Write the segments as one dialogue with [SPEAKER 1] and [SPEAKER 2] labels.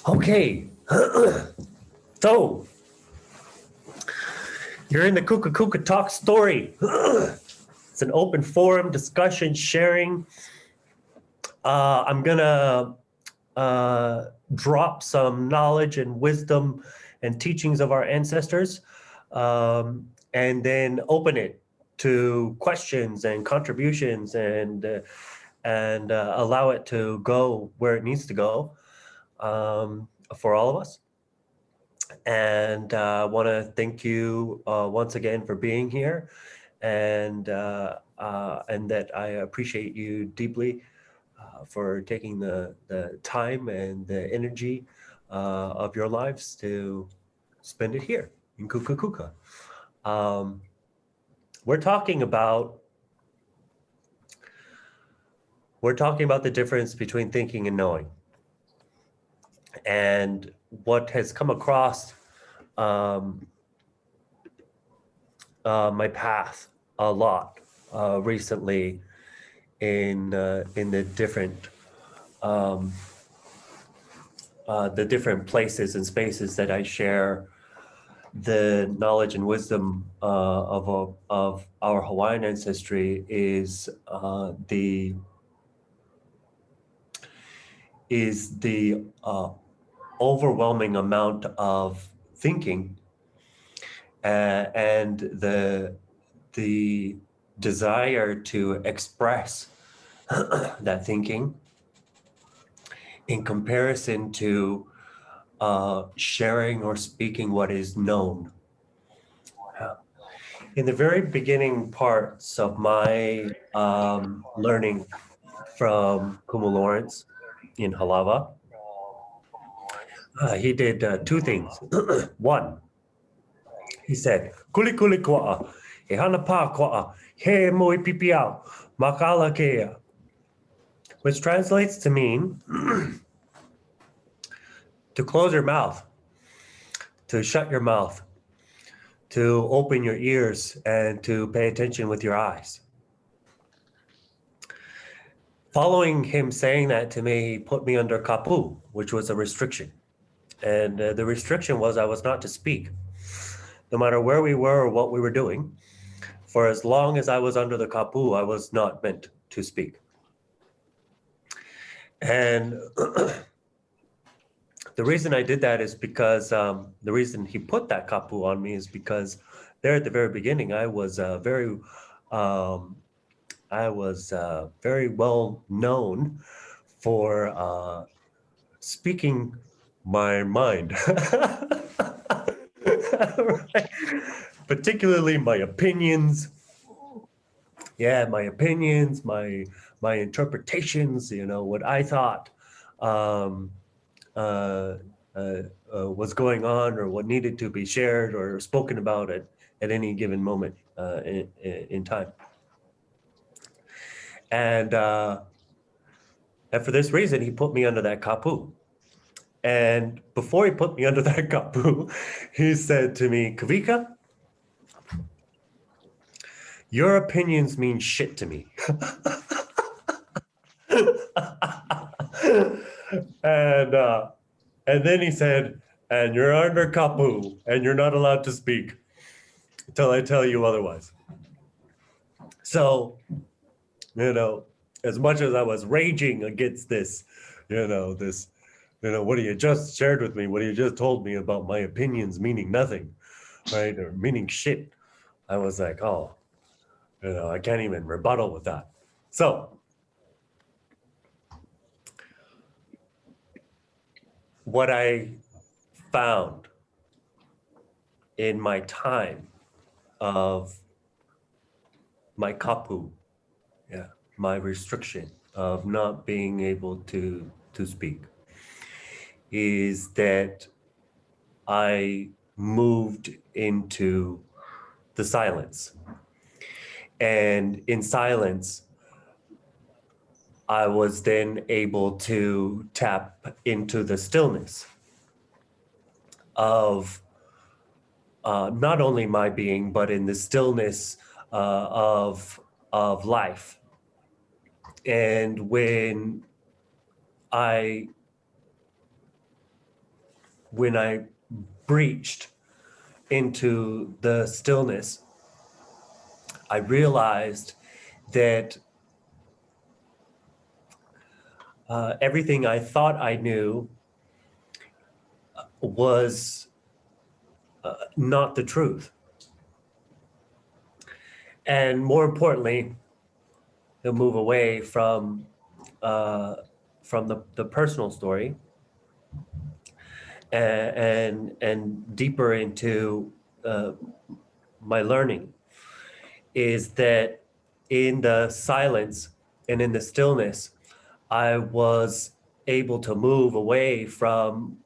[SPEAKER 1] Okay, so you're in the Kukakuka TalkStory. It's an open forum, discussion, sharing. I'm gonna drop some knowledge and wisdom and teachings of our ancestors, and then open it to questions and contributions and allow it to go where it needs to go for all of us. And I want to thank you once again for being here, and that I appreciate you deeply for taking the time and the energy of your lives to spend it here in Kukakuka. We're talking about the difference between thinking and knowing, and what has come across my path a lot recently in the different places and spaces that I share the knowledge and wisdom of our Hawaiian ancestry is the overwhelming amount of thinking and the desire to express that thinking in comparison to sharing or speaking what is known. In the very beginning parts of my learning from Kumu Lawrence in Halawa, he did two things. One, he said, "Kuli kuli koa, he hana pa koa, he moi pipi au, makala kea," which translates to mean to close your mouth, to shut your mouth, to open your ears, and to pay attention with your eyes. Following him saying that to me, he put me under kapu, which was a restriction. And the restriction was I was not to speak, no matter where we were or what we were doing. For as long as I was under the kapu, I was not meant to speak. And the reason I did that is because the reason he put that kapu on me is because there at the very beginning, I was very well known for speaking my mind, right? Particularly my opinions. Yeah, my opinions, my interpretations. What I thought was going on, or what needed to be shared or spoken about at any given moment in time. And for this reason, he put me under that kapu. And before he put me under that kapu, he said to me, "Kawika, your opinions mean shit to me." And then he said, "And you're under kapu, and you're not allowed to speak until I tell you otherwise." So, as much as I was raging against this, what you just shared with me, what you just told me about my opinions meaning nothing, right, or meaning shit, I was like, oh, I can't even rebuttal with that. So what I found in my time of my kapu, my restriction of not being able to speak, is that I moved into the silence. And in silence, I was then able to tap into the stillness of not only my being, but in the stillness of life. And when I when I breached into the stillness, I realized that everything I thought I knew was not the truth. And more importantly, to move away from the personal story and deeper into my learning, is that in the silence and in the stillness, I was able to move away from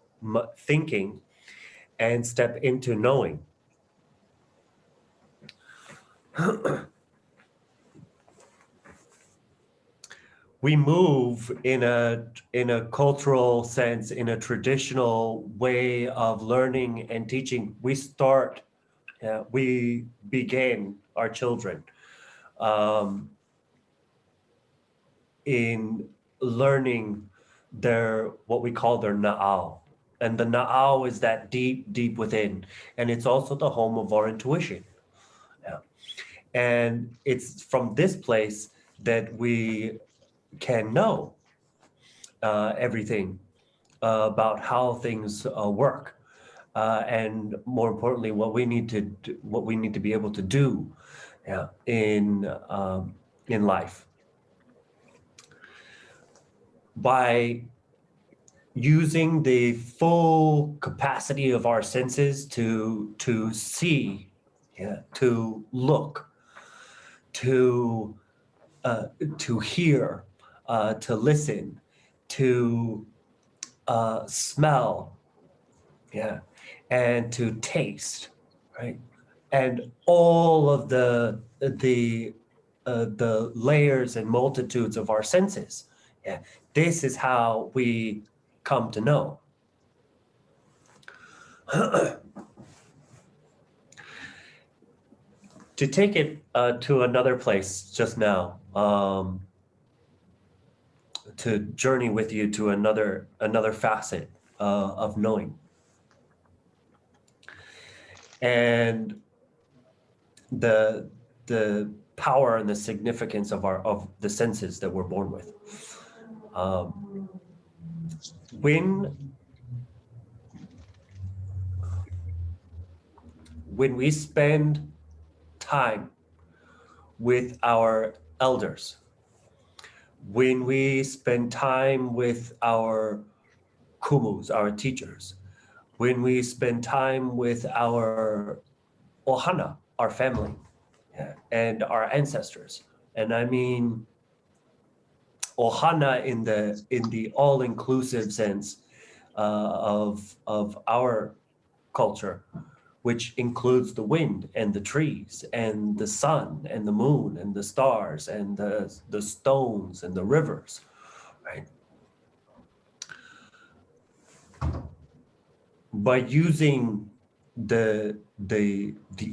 [SPEAKER 1] thinking and step into knowing. We move in a cultural sense, in a traditional way of learning and teaching. We begin our children in learning what we call their na'au. And the na'au is that deep, deep within. And it's also the home of our intuition. Yeah. And it's from this place that we can know everything about how things work. And more importantly, what we need to be able to do in life. By using the full capacity of our senses to see, to look, to hear, to listen, to smell, and to taste, right? And all of the layers and multitudes of our senses. Yeah, this is how we come to know. To take it to another place just now, to journey with you to another facet of knowing. And the power and the significance of the senses that we're born with. When we spend time with our elders, when we spend time with our kumus, our teachers, when we spend time with our ohana, our family, and our ancestors, and I mean ohana in the all-inclusive sense of our culture, which includes the wind and the trees and the sun and the moon and the stars and the stones and the rivers, right? By using the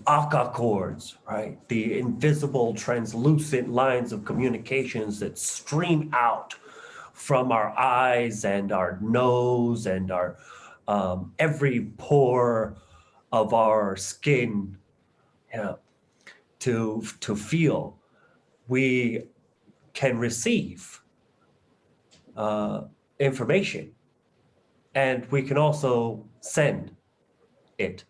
[SPEAKER 1] aka chords, right? The invisible translucent lines of communications that stream out from our eyes and our nose and our every pore of our skin, to feel, we can receive information, and we can also send it,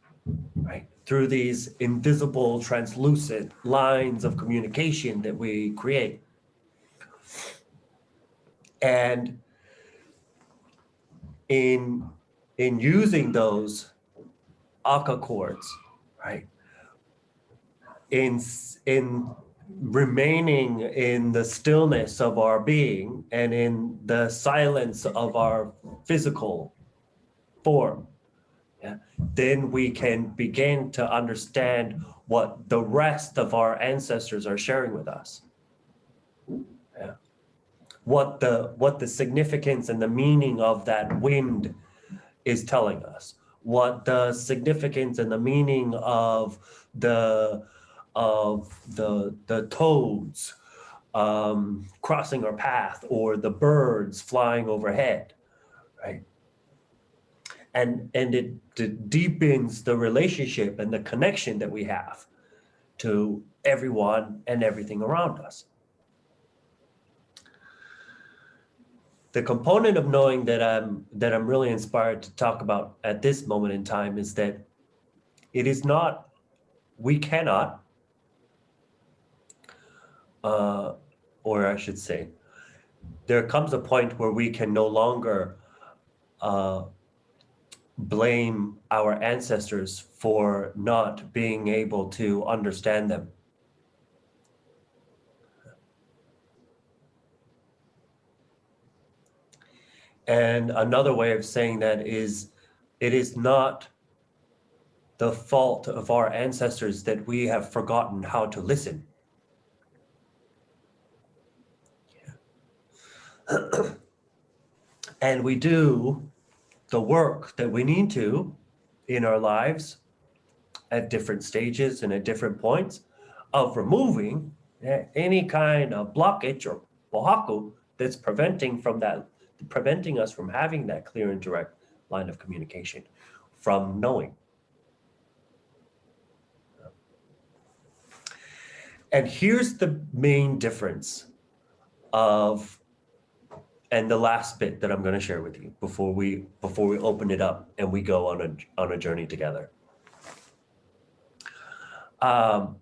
[SPEAKER 1] right? Through these invisible, translucent lines of communication that we create. And in using those aka chords, right? In remaining in the stillness of our being and in the silence of our physical form, then we can begin to understand what the rest of our ancestors are sharing with us. What the significance and the meaning of that wind is telling us, what the significance and the meaning of the toads crossing our path, or the birds flying overhead, right? it deepens the relationship and the connection that we have to everyone and everything around us. The component of knowing that I'm really inspired to talk about at this moment in time is that it is not, we cannot, or I should say, there comes a point where we can no longer blame our ancestors for not being able to understand them. And another way of saying that is, it is not the fault of our ancestors that we have forgotten how to listen. And we do the work that we need to in our lives at different stages and at different points of removing any kind of blockage or pohaku that's preventing us from having that clear and direct line of communication, from knowing. And here's the main difference of, and the last bit that I'm going to share with you before we open it up and we go on a journey together. The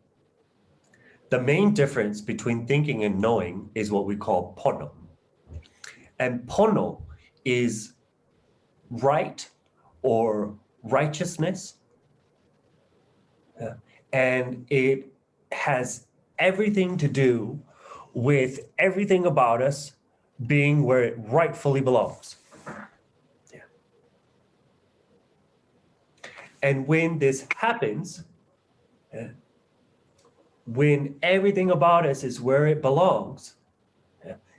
[SPEAKER 1] main difference between thinking and knowing is what we call pono. And pono is right or righteousness. And it has everything to do with everything about us being where it rightfully belongs. Yeah. And when this happens, when everything about us is where it belongs,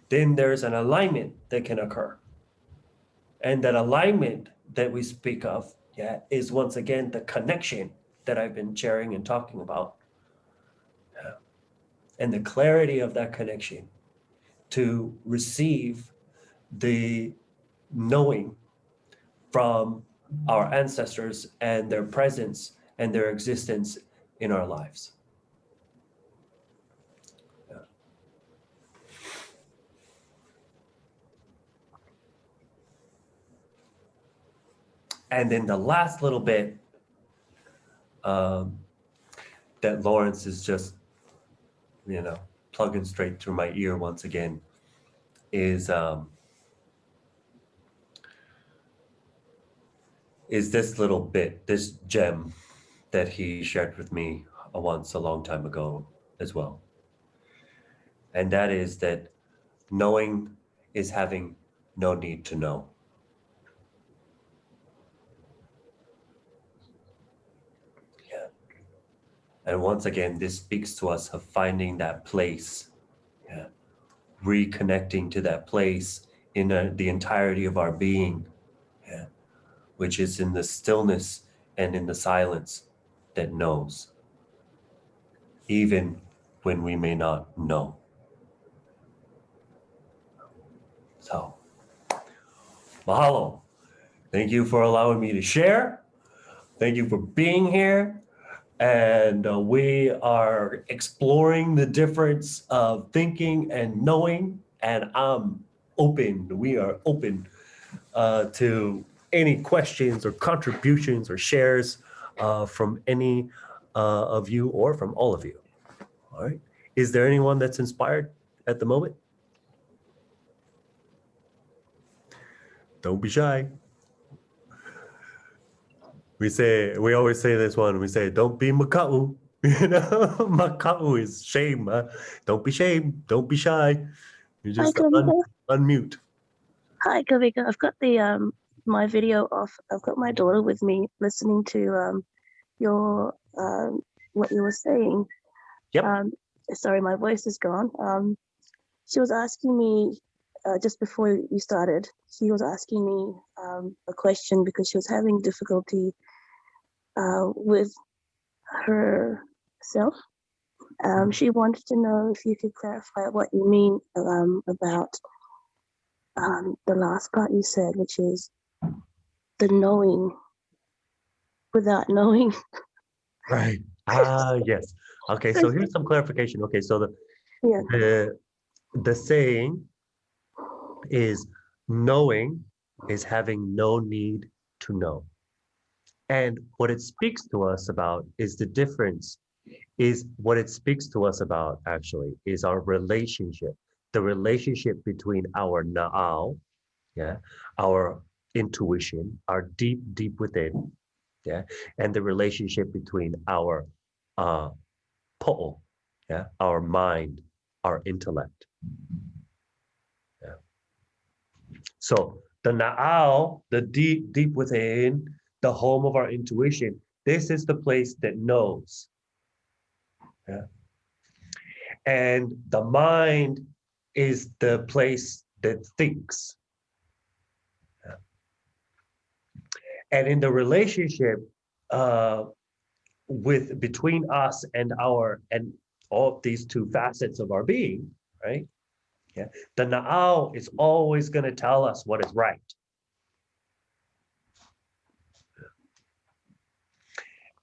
[SPEAKER 1] then there's an alignment that can occur. And that alignment that we speak of, is once again the connection that I've been sharing and talking about. And the clarity of that connection to receive the knowing from our ancestors and their presence and their existence in our lives. And then the last little bit that Lawrence is just, plugging straight through my ear once again is this little bit, this gem that he shared with me once a long time ago as well. And that is that knowing is having no need to know. Yeah. And once again, this speaks to us of finding that place, reconnecting to that place in the entirety of our being, which is in the stillness and in the silence that knows, even when we may not know. So, mahalo. Thank you for allowing me to share. Thank you for being here. And we are exploring the difference of thinking and knowing. And we are open to any questions or contributions or shares from any of you or from all of you. All right. Is there anyone that's inspired at the moment? Don't be shy. We always say this one. We say, don't be maka'u. Maka'u is shame. Don't be shamed. Don't be shy. You just unmute.
[SPEAKER 2] Hi, Kawika. I've got the my video off. I've got my daughter with me listening to your what you were saying.
[SPEAKER 1] Yep.
[SPEAKER 2] Sorry, my voice is gone. She was asking me just before you started. She was asking me a question because she was having difficulty with herself. She wanted to know if you could clarify what you mean about the last part you said, which is the knowing without knowing.
[SPEAKER 1] Right. Yes. Okay, so here's some clarification. Okay, so
[SPEAKER 2] Yeah.
[SPEAKER 1] the saying is knowing is having no need to know. And what it speaks to us about is the difference, is what it speaks to us about actually is our relationship, the relationship between our na'au, yeah, our intuition, our deep, deep within, yeah, and the relationship between our po'o, yeah, our mind, our intellect. Yeah. So the na'au, the deep, deep within, the home of our intuition, this is the place that knows. Yeah. And the mind is the place that thinks. Yeah. And in the relationship with between us and all these two facets of our being, right? Yeah. The na'au is always going to tell us what is right.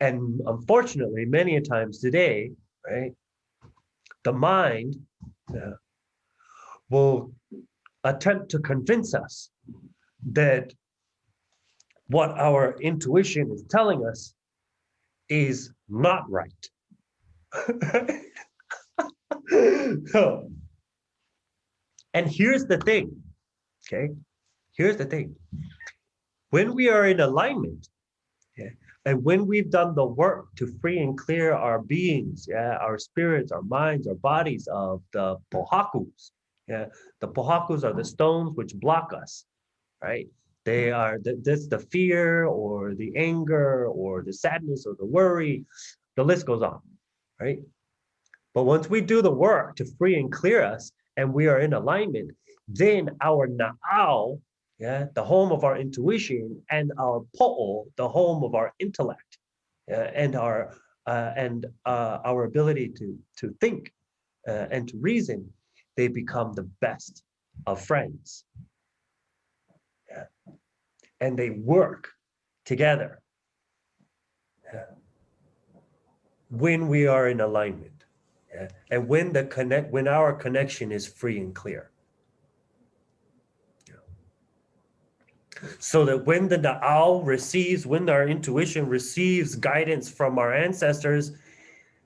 [SPEAKER 1] And unfortunately, many a times today, right, the mind will attempt to convince us that what our intuition is telling us is not right. So, and here's the thing, okay? Here's the thing. When we are in alignment, yeah, and when we've done the work to free and clear our beings, yeah, our spirits, our minds, our bodies of the pohakus, yeah, the pohakus are the stones which block us, right? They are that's the fear or the anger or the sadness or the worry. The list goes on, right? But once we do the work to free and clear us and we are in alignment, then our na'au, yeah, the home of our intuition, and our po'o, the home of our intellect, and our ability to think and to reason, they become the best of friends. Yeah. And they work together when we are in alignment, and when our connection is free and clear, so that when the na'au receives, when our intuition receives guidance from our ancestors,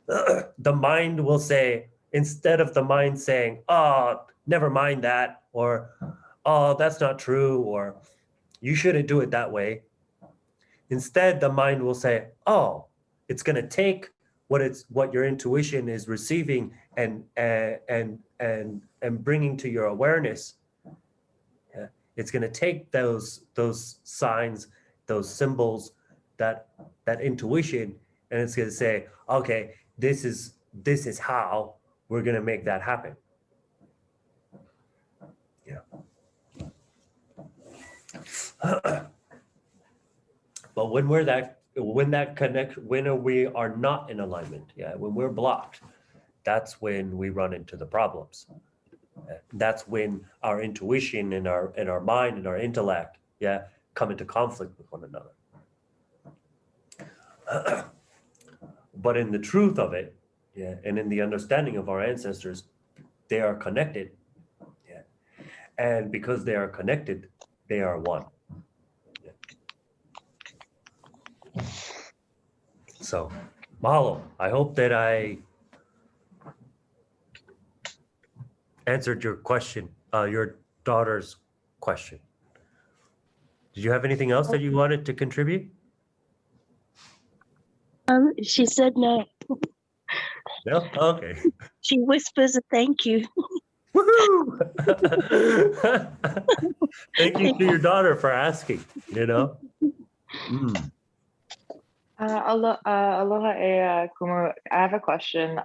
[SPEAKER 1] the mind will say, instead of the mind saying, "Oh, never mind that," or "Oh, that's not true," or "You shouldn't do it that way." Instead, the mind will say, "Oh, it's going to take what your intuition is receiving and bringing to your awareness. Yeah? It's going to take those signs, those symbols, that intuition, and it's going to say, okay, this is how we're going to make that happen." Yeah. But when we are not in alignment, yeah, when we're blocked, that's when we run into the problems. That's when our intuition and our mind and our intellect, yeah, come into conflict with one another. But in the truth of it, yeah, and in the understanding of our ancestors, they are connected, yeah, and because they are connected, they are one. Yeah. So, mahalo. I hope that I answered your question, your daughter's question. Did you have anything else that you wanted to contribute?
[SPEAKER 2] She said no.
[SPEAKER 1] No? Okay.
[SPEAKER 2] She whispers a thank you.
[SPEAKER 1] Woohoo! Thank you to your daughter for asking, you know? Mm.
[SPEAKER 3] Aloha, Kumu. I have a question.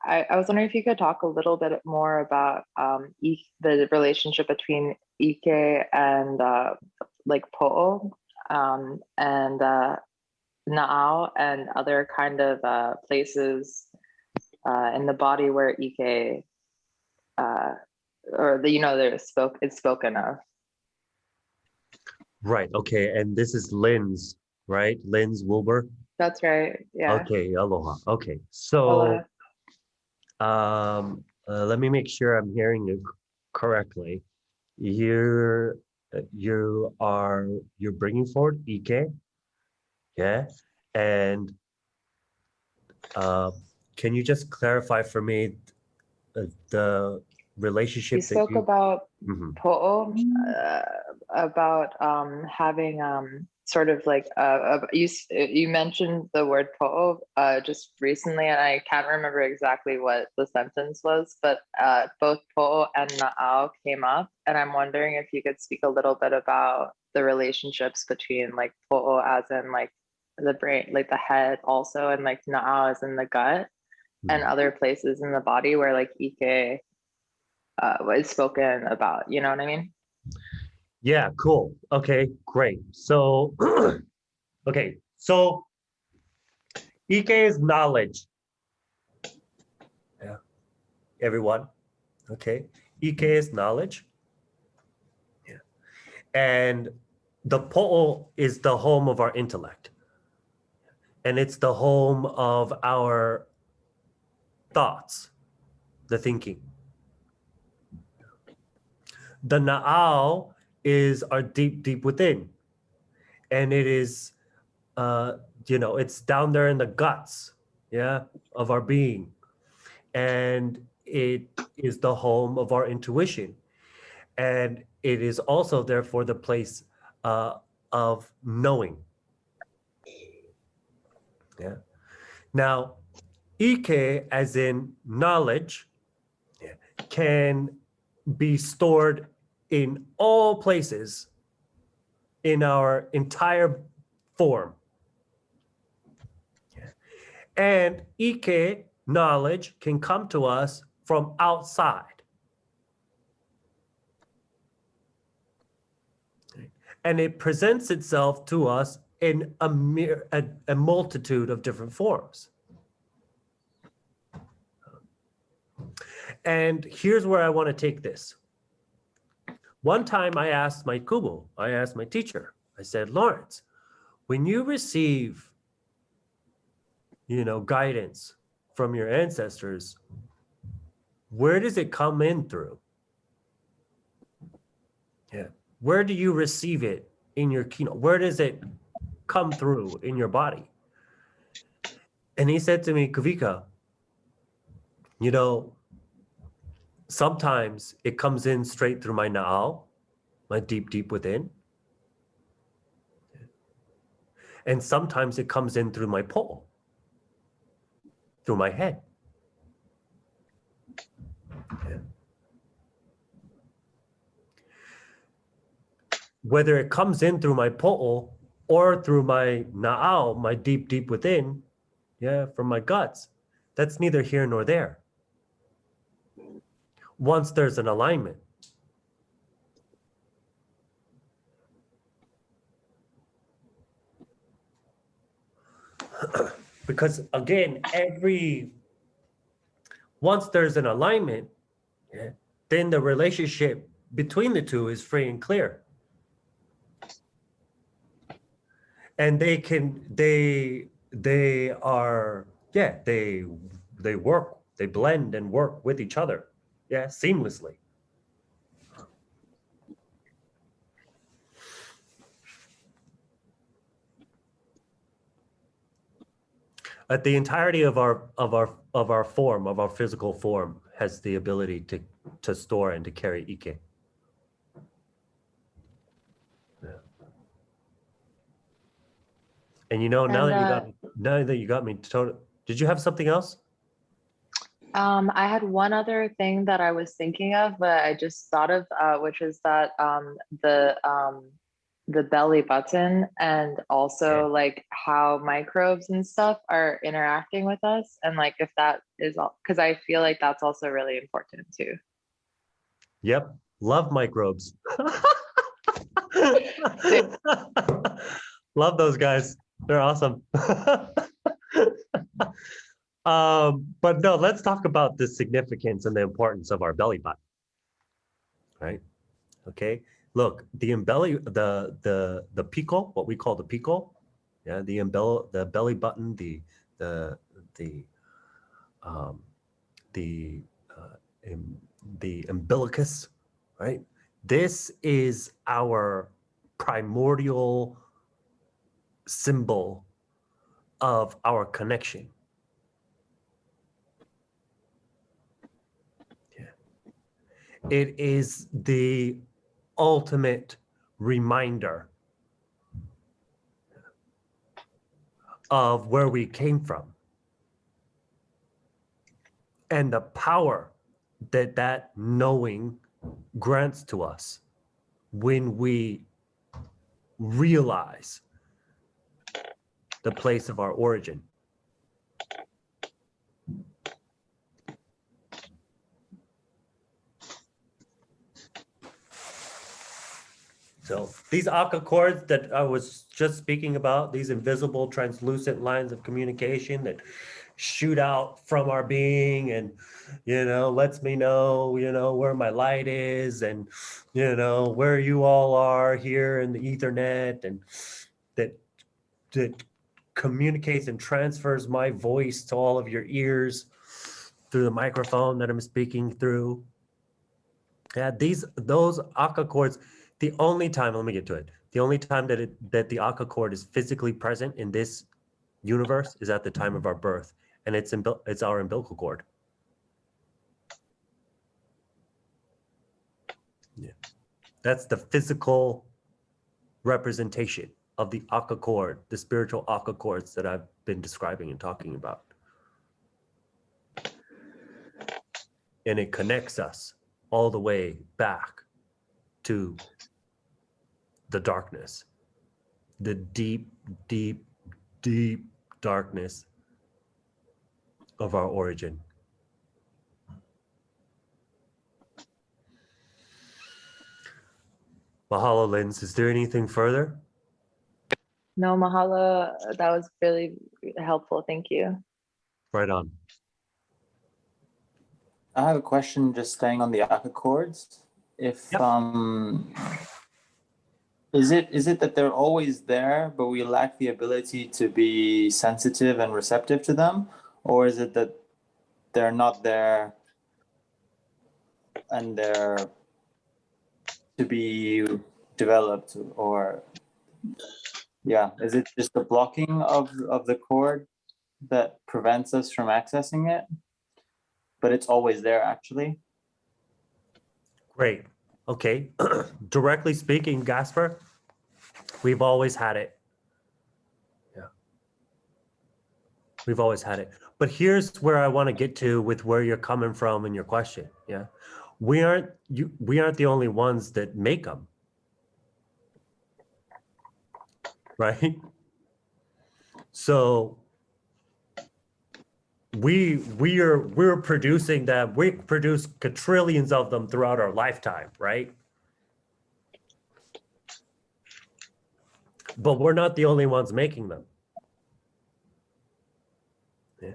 [SPEAKER 3] I was wondering if you could talk a little bit more about the relationship between Ike and like Po'o and Na'au and other kind of places in the body where Ike it's spoken of.
[SPEAKER 1] Right. Okay. And this is Lynn's, right? Lynn's Wilbur.
[SPEAKER 3] That's right. Yeah.
[SPEAKER 1] Okay. Aloha. Okay.
[SPEAKER 3] Aloha.
[SPEAKER 1] So, let me make sure I'm hearing you correctly. You're you're bringing forward Ike, yeah, and can you just clarify for me the
[SPEAKER 3] We
[SPEAKER 1] relationship that
[SPEAKER 3] spoke
[SPEAKER 1] you?
[SPEAKER 3] about
[SPEAKER 1] Mhm.
[SPEAKER 3] po'o, about having sort of like you mentioned the word po'o just recently, and I can't remember exactly what the sentence was, but both po'o and na'au came up, and I'm wondering if you could speak a little bit about the relationships between like po'o as in like the brain, like the head also, and like na'au as in the gut, and
[SPEAKER 1] Mhm.
[SPEAKER 3] other places in the body where like ike is spoken about. You know what I mean?
[SPEAKER 1] Yeah, cool. Okay, great. So, okay, so Ike is knowledge. Yeah, everyone. Okay, Ike is knowledge. Yeah, and the po'o is the home of our intellect, and it's the home of our thoughts, the thinking. The na'au is our deep, deep within, and it is, uh, it's down there in the guts, yeah, of our being, and it is the home of our intuition, and it is also therefore the place of knowing. Yeah. Now, Ike, as in knowledge, yeah, can be stored in all places in our entire form. Yeah. And Ike, knowledge, can come to us from outside. And it presents itself to us in a multitude of different forms. And here's where I want to take this. One time I asked my Kumu, I asked my teacher, I said, Lawrence, when you receive, guidance from your ancestors, where does it come in through? Yeah. Where do you receive it in your keynote? Where does it come through in your body? And he said to me, Kawika, sometimes it comes in straight through my na'au, my deep, deep within. And sometimes it comes in through my po'o, through my head. Yeah. Whether it comes in through my po'o or through my na'au, my deep, deep within, yeah, from my guts, that's neither here nor there. Once there's an alignment. Because again, once there's an alignment, yeah, then the relationship between the two is free and clear. And they are, yeah, they work, they blend and work with each other, yeah, seamlessly. The entirety of our form, of our physical form, has the ability to store and to carry Ike. Yeah. And now that you got me total, did you have something else?
[SPEAKER 3] I had one other thing that I was thinking of, but I just thought of, which is that the belly button, and also like how microbes and stuff are interacting with us, and like if that is all, because I feel like that's also really important too.
[SPEAKER 1] Yep, love microbes. Love those guys. They're awesome. But no, let's talk about the significance and the importance of our belly button. Right? Okay. look, the pico, what we call the pico, yeah, the belly button, the um, the the umbilicus, right? This is our primordial symbol of our connection. Yeah. It is the ultimate reminder of where we came from and the power that knowing grants to us when we realize the place of our origin. So these Akka chords that I was just speaking about, these invisible translucent lines of communication that shoot out from our being and, lets me know, where my light is and, where you all are here in the Ethernet, and that communicates and transfers my voice to all of your ears through the microphone that I'm speaking through. Yeah, those Akka chords, the only time, let me get to it. The only time that the Akka chord is physically present in this universe is at the time of our birth, and it's our umbilical cord. Yeah, that's the physical representation of the Akka chord, the spiritual Akka chords that I've been describing and talking about. And it connects us all the way back to the darkness, the deep, deep, deep darkness of our origin. Mahalo, Linz. Is there anything further?
[SPEAKER 3] No, mahalo. That was really helpful. Thank you.
[SPEAKER 1] Right on.
[SPEAKER 4] I have a question just staying on the Akka chords. If
[SPEAKER 1] Yep.
[SPEAKER 4] Is it that they're always there, but we lack the ability to be sensitive and receptive to them? Or is it that they're not there and they're to be developed? Or is it just the blocking of the chord that prevents us from accessing it? But it's always there actually?
[SPEAKER 1] Great. Okay. Directly speaking, Gasper, we've always had it. Yeah. We've always had it. But here's where I want to get to with where you're coming from in your question. Yeah. We aren't the only ones that make them. Right? So we're producing them. We produce quadrillions of them throughout our lifetime, right? But we're not the only ones making them. Yeah.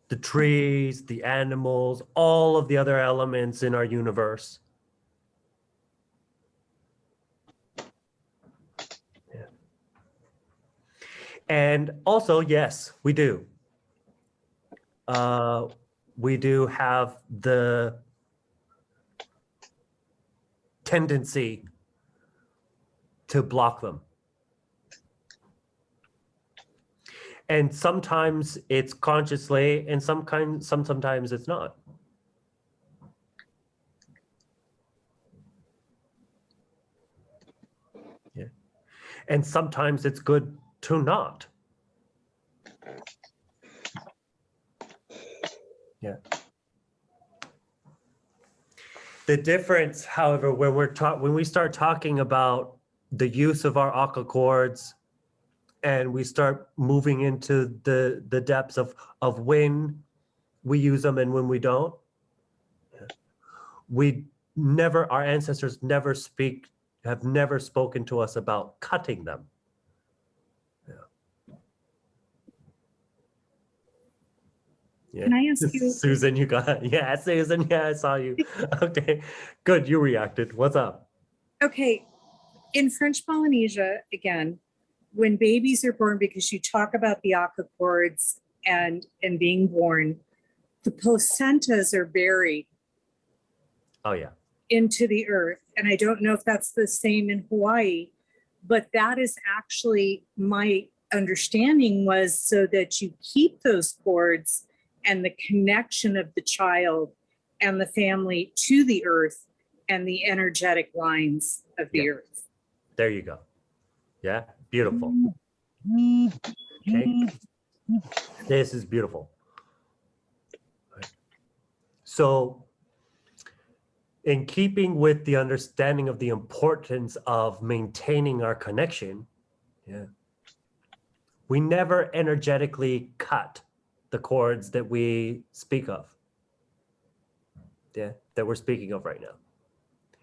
[SPEAKER 1] The trees, the animals, all of the other elements in our universe. Yeah. And also, yes, we do. We do have the tendency to block them. And sometimes it's consciously, and sometimes it's not. Yeah. And sometimes it's good to not. Yeah. The difference, however, when we start talking about the use of our Akka chords, and we start moving into the depths of when we use them and when we don't, our ancestors have never spoken to us about cutting them. Yeah.
[SPEAKER 5] Can I ask you?
[SPEAKER 1] Susan, you got it. Yeah, Susan, yeah, I saw you. Okay, good, you reacted. What's up?
[SPEAKER 5] Okay, in French Polynesia, again, when babies are born, because you talk about the aka cords and being born, the placentas are buried
[SPEAKER 1] Oh yeah.
[SPEAKER 5] into the earth. And I don't know if that's the same in Hawaii, but that is actually my understanding was so that you keep those cords and the connection of the child and the family to the earth and the energetic lines of the earth.
[SPEAKER 1] There you go. Yeah, beautiful. Okay. This is beautiful. Right. So, in keeping with the understanding of the importance of maintaining our connection, yeah, we never energetically cut the cords that we speak of. Yeah, that we're speaking of right now.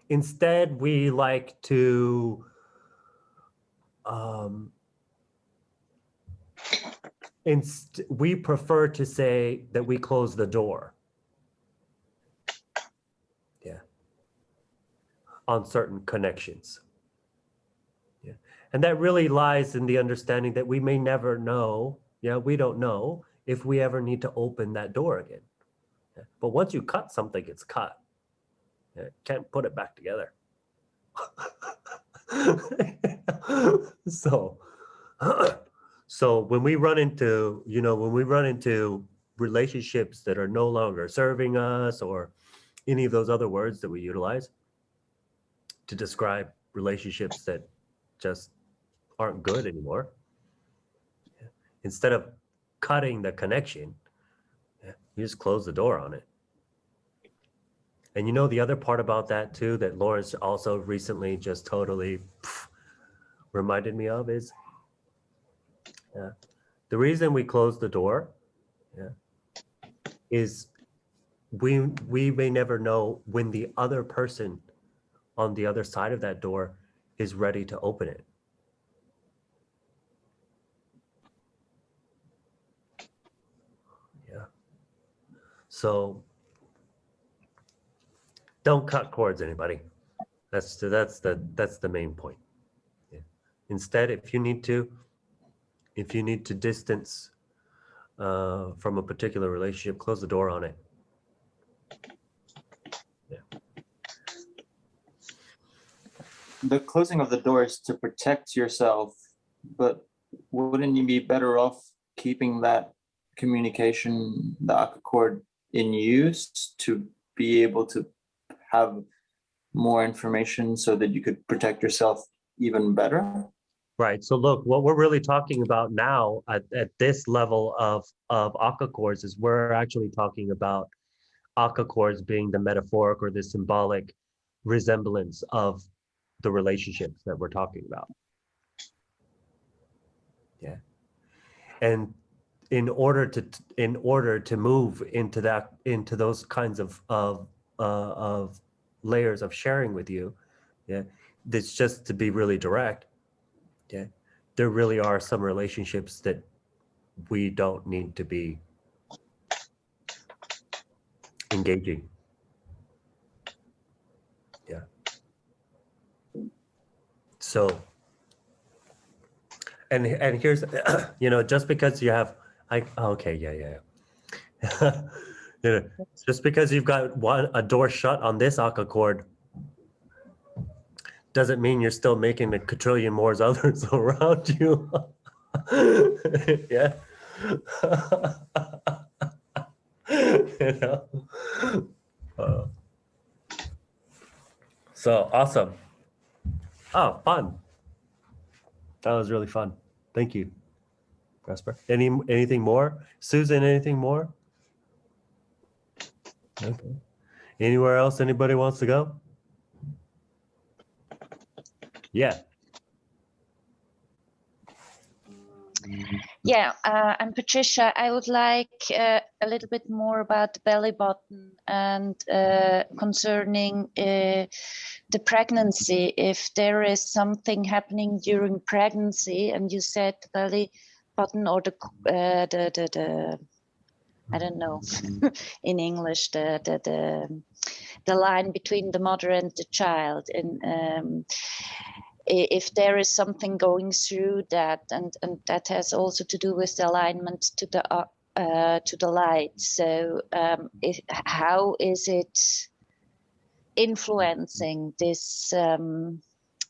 [SPEAKER 1] Instead, we like to we prefer to say that we close the door. Yeah. On certain connections. Yeah. And that really lies in the understanding that we may never know, yeah, we don't know if we ever need to open that door again. Yeah. But once you cut something, it's cut. Yeah. Can't put it back together. So when we run into, when we run into relationships that are no longer serving us, or any of those other words that we utilize to describe relationships that just aren't good anymore, instead of cutting the connection, you just close the door on it. And the other part about that too, that Lawrence also recently just totally reminded me of is, the reason we close the door, is we may never know when the other person on the other side of that door is ready to open it. Yeah. So don't cut cords, anybody. That's the main point. Yeah. Instead, if you need to distance from a particular relationship, close the door on it. Yeah.
[SPEAKER 4] The closing of the door is to protect yourself, but wouldn't you be better off keeping that communication, the aka cord, in use to be able to have more information so that you could protect yourself even better?
[SPEAKER 1] Right. So look, what we're really talking about now at this level of aka cords is we're actually talking about aka cords being the metaphoric or the symbolic resemblance of the relationships that we're talking about. Yeah. And in order to move into those kinds of layers of sharing with you, yeah, that's just to be really direct. Yeah, there really are some relationships that we don't need to be engaging. Yeah. So, and here's, just because you have, okay, yeah. Just because you've got a door shut on this aka cord doesn't mean you're still making a quadrillion more others around you. Yeah. So awesome. Oh, fun. That was really fun. Thank you, Prosper. Anything more? Susan, anything more? Okay. Anywhere else anybody wants to go? Yeah.
[SPEAKER 6] Yeah, I'm Patricia. I would like a little bit more about the belly button and concerning the pregnancy. If there is something happening during pregnancy, and you said the belly button or the I don't know in English the the line between the mother and the child, and if there is something going through that, and that has also to do with the alignment to the light. So how is it influencing this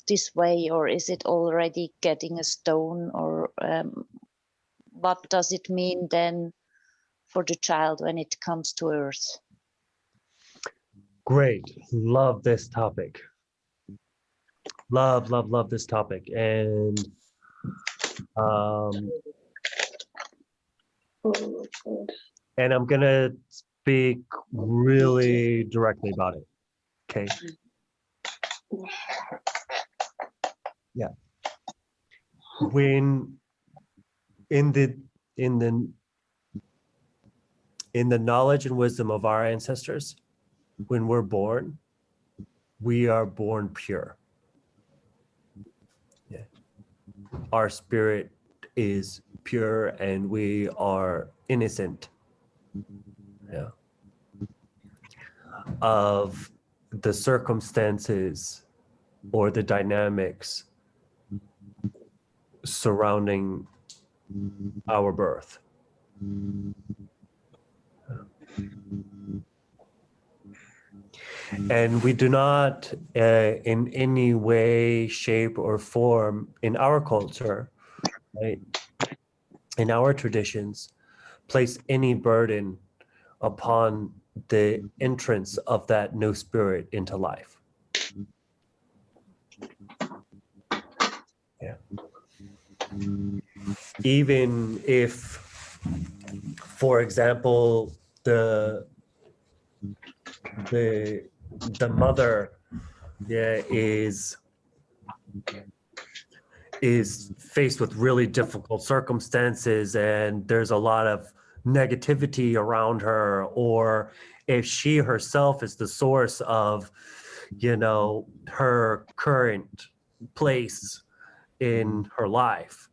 [SPEAKER 6] this way, or is it already getting a stone, or what does it mean then for the child when it comes to Earth?
[SPEAKER 1] Great. Love this topic. Love this topic. And I'm gonna speak really directly about it. Okay. Yeah. When in the knowledge and wisdom of our ancestors, when we're born, we are born pure. Yeah. Our spirit is pure and we are innocent. Yeah. Of the circumstances or the dynamics surrounding our birth. And we do not in any way, shape, or form in our culture, right, in our traditions, place any burden upon the entrance of that new spirit into life. Yeah. Even if, for example, the mother, yeah, is faced with really difficult circumstances and there's a lot of negativity around her, or if she herself is the source of, you know, her current place in her life,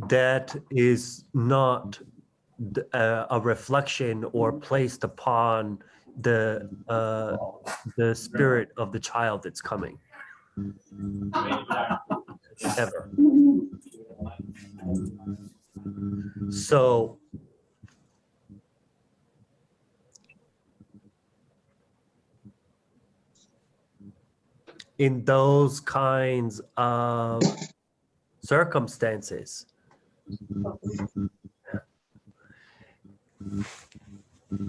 [SPEAKER 1] that is not a reflection or placed upon the spirit of the child that's coming. Ever. So in those kinds of circumstances,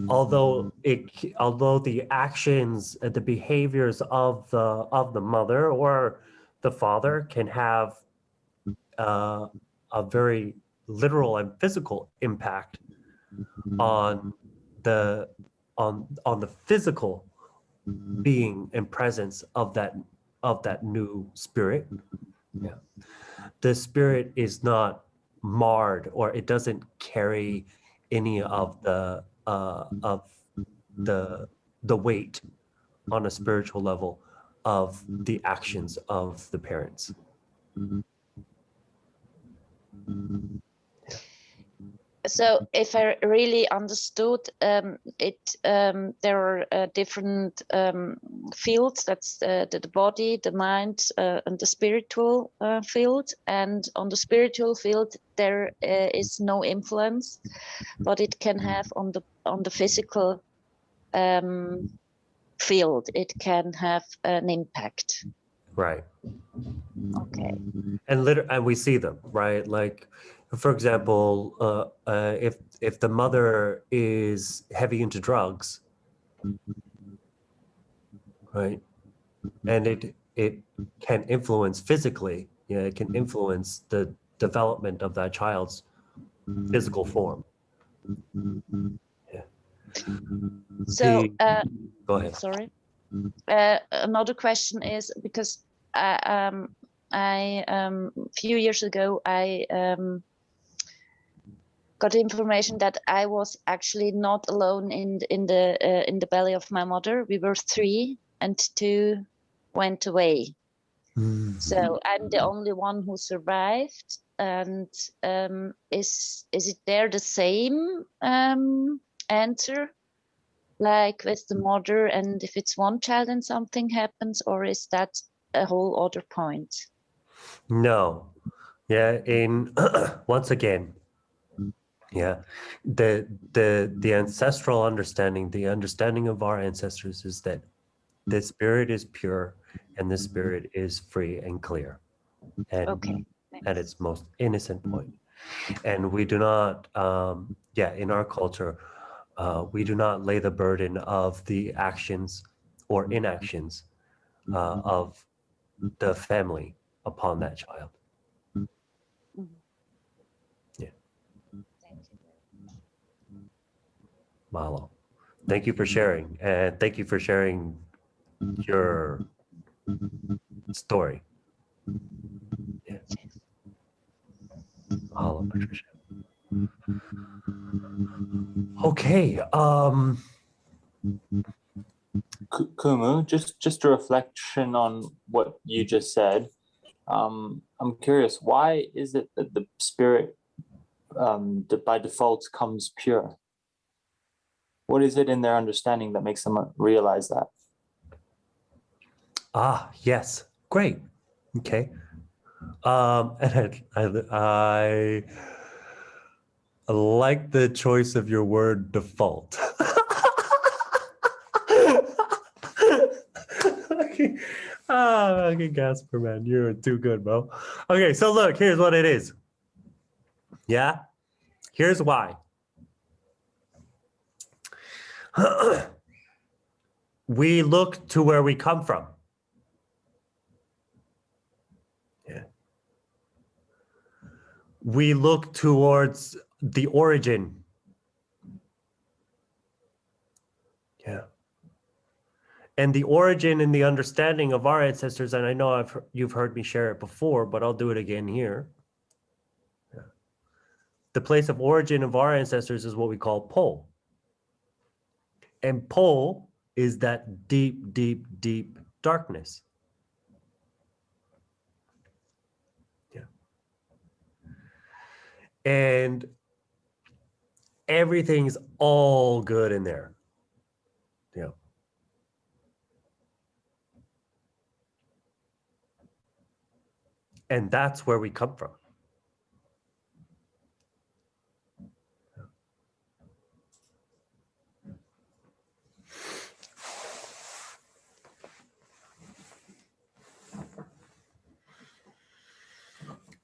[SPEAKER 1] although the actions and the behaviors of the mother or the father can have a very literal and physical impact on the physical being and presence of that new spirit. Yeah. The spirit is not marred, or it doesn't carry any of the weight on a spiritual level of the actions of the parents.
[SPEAKER 6] So if I really understood it, there are different fields. That's the body, the mind, and the spiritual field. And on the spiritual field, there is no influence, but it can have on the physical field. It can have an impact.
[SPEAKER 1] Right.
[SPEAKER 6] Okay.
[SPEAKER 1] And we see them, right? Like, for example, if the mother is heavy into drugs, right, and it can influence physically, yeah, it can influence the development of that child's physical form. Yeah.
[SPEAKER 6] So
[SPEAKER 1] Go ahead.
[SPEAKER 6] Sorry. Another question is, because a few years ago I got information that I was actually not alone in the belly of my mother. We were 3 and 2 went away. So I'm the only one who survived. And is it there the same answer like with the mother, and if it's one child and something happens, or is that a whole other point?
[SPEAKER 1] No. Yeah, in once again, yeah, the ancestral understanding, the understanding of our ancestors is that the spirit is pure and the spirit is free and clear, and
[SPEAKER 6] Okay.
[SPEAKER 1] at its most innocent point. And we do not, in our culture, we do not lay the burden of the actions or inactions of the family upon that child.
[SPEAKER 6] Mhm.
[SPEAKER 1] Yeah.
[SPEAKER 6] Thank you.
[SPEAKER 1] Mahalo. Thank you for sharing, and thank you for sharing your story. Yeah. Mahalo, Patricia. Okay.
[SPEAKER 4] Kumu, just a reflection on what you just said. I'm curious, why is it that the spirit by default comes pure? What is it in their understanding that makes them realize that?
[SPEAKER 1] Yes. Great. Okay. And I like the choice of your word default. Okay. Okay, Gasper, man, you're too good, bro. Okay, so look, here's what it is. Yeah, here's why. We look to where we come from. Yeah. We look towards the origin. Yeah. And the origin and the understanding of our ancestors, and I know you've heard me share it before, but I'll do it again here. Yeah. The place of origin of our ancestors is what we call Po. And Po is that deep, deep, deep darkness. Yeah. And everything's all good in there. Yeah. And that's where we come from.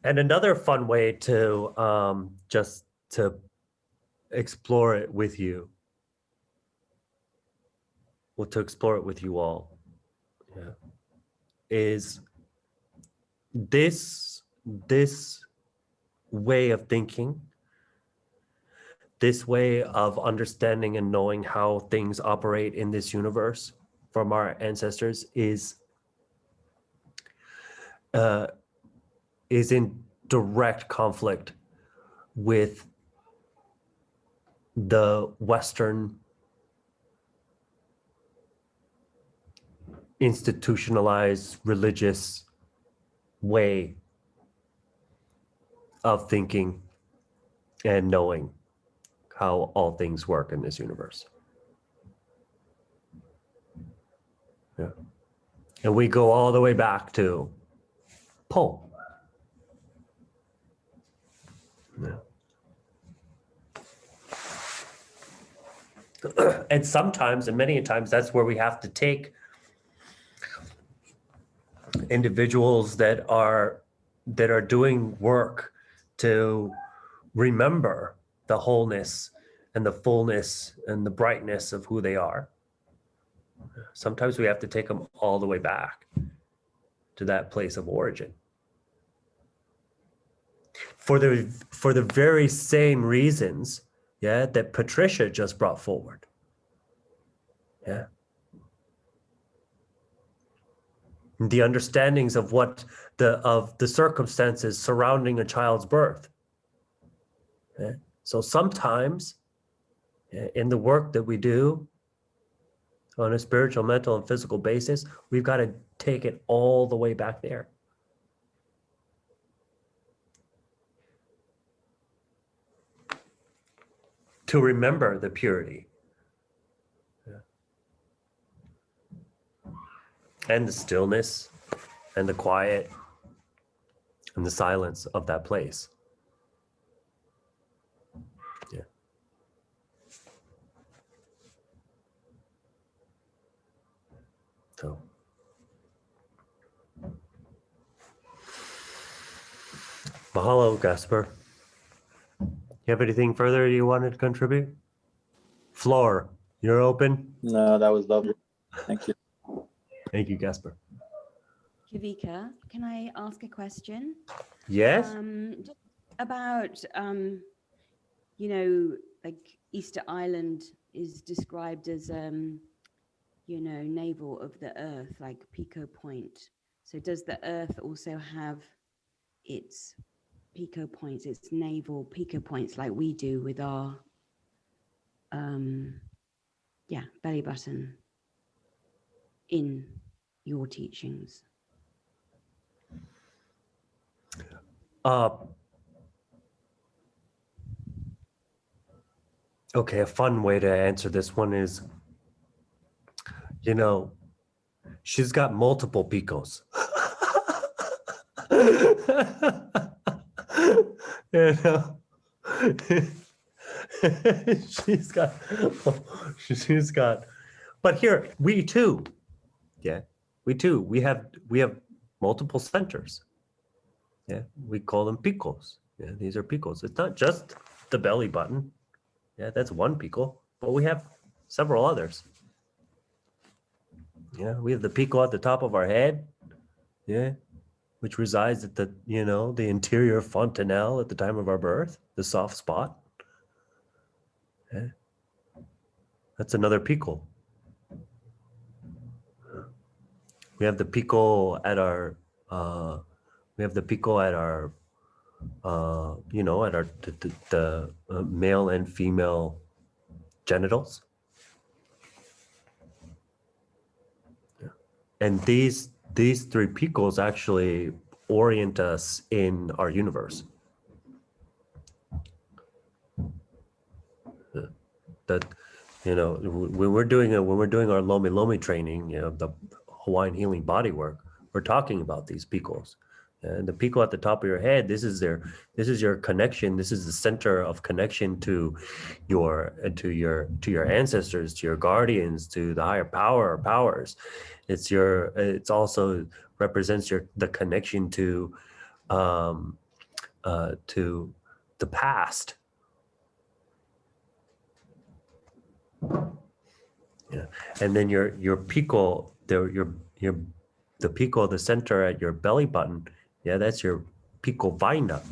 [SPEAKER 1] And another fun way to just to explore it with you, well, to explore it with you all, yeah, is this way of thinking, this way of understanding and knowing how things operate in this universe from our ancestors is in direct conflict with the Western institutionalized religious way of thinking and knowing how all things work in this universe. Yeah. And we go all the way back to Po. Yeah. And sometimes, and many times, that's where we have to take individuals that are doing work to remember the wholeness and the fullness and the brightness of who they are. Sometimes we have to take them all the way back to that place of origin. For the very same reasons, yeah, that Patricia just brought forward. Yeah. The understandings of the circumstances surrounding a child's birth. Yeah. So sometimes in the work that we do on a spiritual, mental, and physical basis, we've got to take it all the way back there. To remember the purity. Yeah. and the stillness and the quiet and the silence of that place. Yeah. So mahalo, Gasper. You have anything further you wanted to contribute? Floor, you're open.
[SPEAKER 4] No, that was lovely. Thank you.
[SPEAKER 1] Thank you, Gasper.
[SPEAKER 7] Kawika, can I ask a question?
[SPEAKER 1] Yes.
[SPEAKER 7] Just about, you know, like Easter Island is described as, you know, navel of the earth, like Pico Point. So does the earth also have its Pico points, its navel Pico points, like we do with our, belly button in your teachings?
[SPEAKER 1] Okay, a fun way to answer this one is, you know, she's got multiple picos. You know, she's got, but here we too, yeah, we have multiple centers. Yeah, we call them picos. Yeah, these are picos. It's not just the belly button. Yeah, that's one pico, but we have several others. Yeah, we have the pico at the top of our head. Yeah, which resides at the, you know, the interior fontanelle at the time of our birth, the soft spot. Yeah. That's another pico. We have the pico at our, you know, at our the male and female genitals. Yeah. And these three picos actually orient us in our universe. That, you know, when we're doing our Lomi Lomi training, you know, the Hawaiian healing body work, we're talking about these picos. And the pico at the top of your head, this is your connection. This is the center of connection to your ancestors, to your guardians, to the higher power or powers. It's also represents the connection to the past. Yeah, and then your pico, the pico, the center at your belly button. Yeah, that's your pico vaina.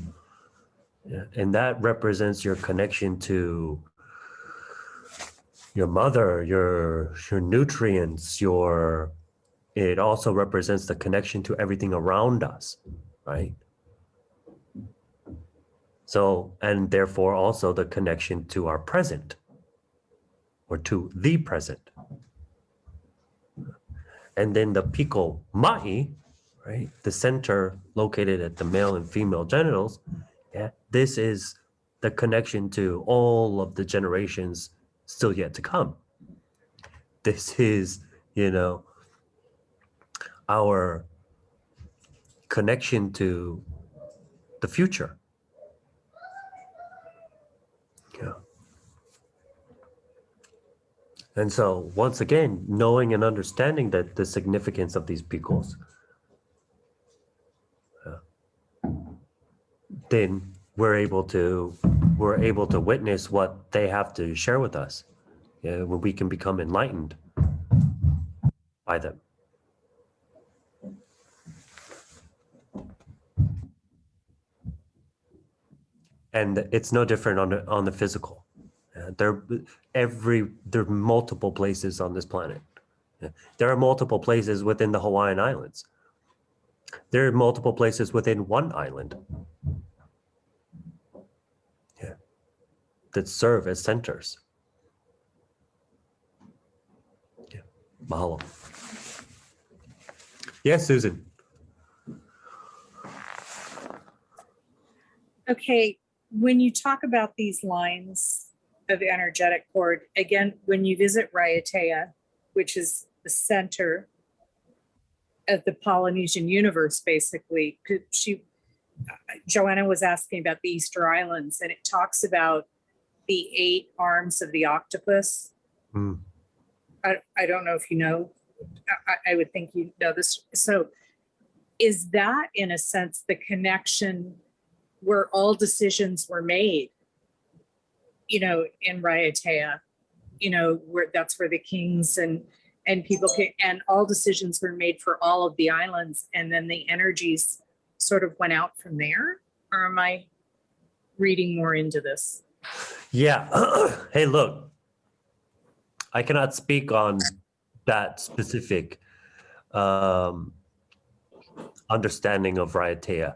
[SPEAKER 1] Yeah, and that represents your connection to your mother, your nutrients, it also represents the connection to everything around us, right? So, and therefore also the connection to our present, or to the present. And then the pico ma'i, right? The center located at the male and female genitals. Yeah, this is the connection to all of the generations still yet to come. This is, you know, our connection to the future. Yeah. And so once again, knowing and understanding that the significance of these picos, then we're able to witness what they have to share with us. Yeah, when we can become enlightened by them. And it's no different on the physical. There are multiple places on this planet. There are multiple places within the Hawaiian Islands. There are multiple places within one island. Yeah, that serve as centers. Yeah, mahalo. Yes, Susan.
[SPEAKER 5] Okay, when you talk about these lines of energetic cord, again, when you visit Raiatea, which is the center of the Polynesian universe, basically. Joanna was asking about the Easter Islands, and it talks about the 8 arms of the octopus.
[SPEAKER 1] Mm.
[SPEAKER 5] I don't know if you know. I would think you know this. So is that, in a sense, the connection where all decisions were made, in Raiatea, where that's where the kings and people and all decisions were made for all of the islands, and then the energies sort of went out from there? Or am I reading more into this?
[SPEAKER 1] Yeah. Hey, look, I cannot speak on that specific understanding of Raiatea.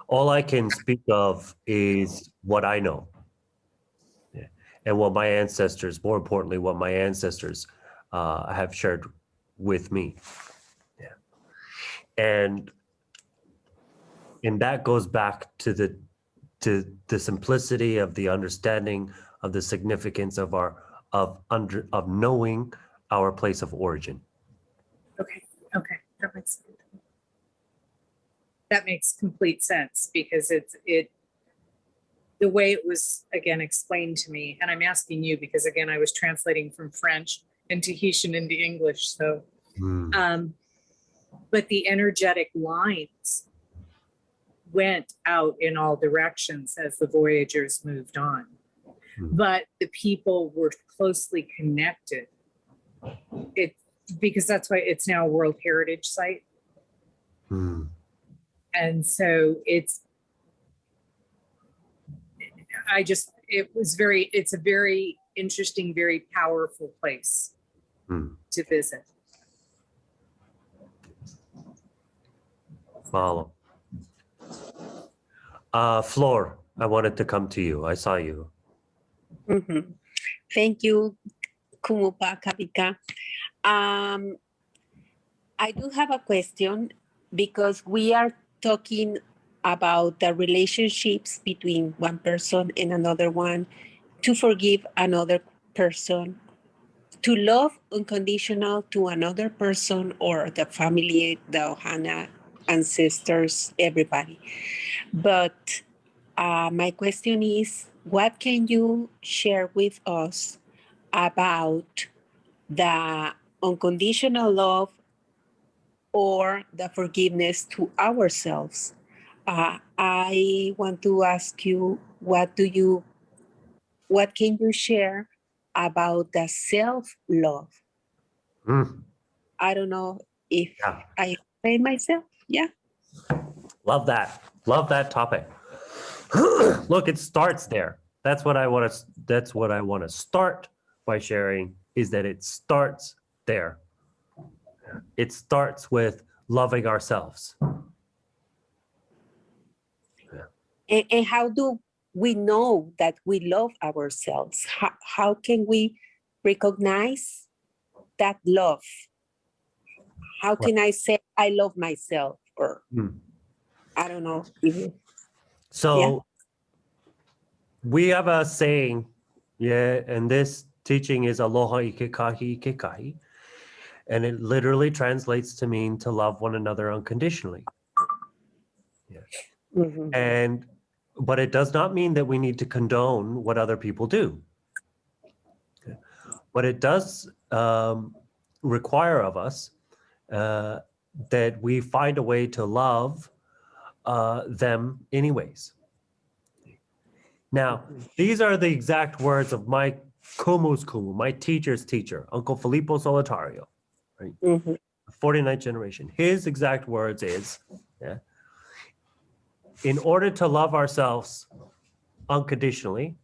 [SPEAKER 1] All I can speak of is what I know. Yeah. And what my ancestors, more importantly, what my ancestors have shared with me. Yeah. And that goes back to the simplicity of the understanding of the significance of of knowing our place of origin.
[SPEAKER 5] Okay, that makes complete sense, because the way it was again explained to me, and I'm asking you because again I was translating from French and Tahitian into English, so but the energetic lines went out in all directions as the voyagers moved on. But the people were closely connected. Because that's why it's now a World Heritage Site. And so it's a very interesting, very powerful place to visit.
[SPEAKER 1] Mahalo. Flor, I wanted to come to you. I saw you.
[SPEAKER 8] Thank you, Kumu Kawika. I do have a question, because we are talking about the relationships between one person and another one, to forgive another person, to love unconditional to another person, or the family, the Ohana ancestors, everybody. But my question is, what can you share with us about the unconditional love or the forgiveness to ourselves? I want to ask you, what can you share about the self-love? I don't know if I explain myself. Yeah.
[SPEAKER 1] Love that. Love that topic. Look, it starts there. That's what I want to start by sharing, is that it starts there. It starts with loving ourselves.
[SPEAKER 8] And how do we know that we love ourselves? How can we recognize that love? How can I say I love myself? Or I don't know.
[SPEAKER 1] So we have a saying, and this teaching is Aloha Ikekai, and it literally translates to mean to love one another unconditionally. But it does not mean that we need to condone what other people do. But it does require of us that we find a way to love them anyways. Now, these are the exact words of my Kumu's Kumu, my teacher's teacher, Uncle Filippo Solitario, right? 49th generation. His exact words is, in order to love ourselves unconditionally,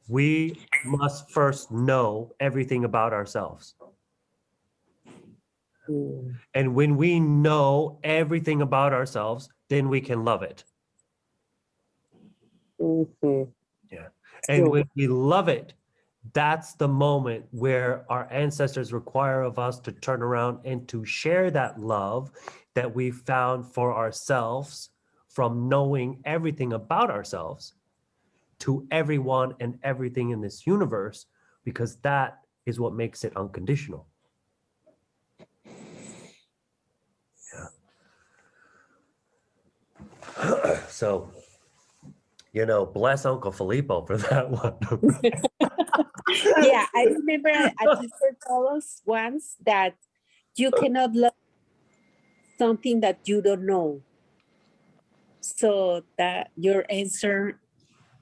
[SPEAKER 1] we must first know everything about ourselves. And when we know everything about ourselves, then we can love it. And when we love it, that's the moment where our ancestors require of us to turn around and to share that love that we found for ourselves from knowing everything about ourselves to everyone and everything in this universe, because that is what makes it unconditional. So, bless Uncle Filippo for that one.
[SPEAKER 8] Yeah, I remember a teacher told us once that you cannot love something that you don't know. So that your answer,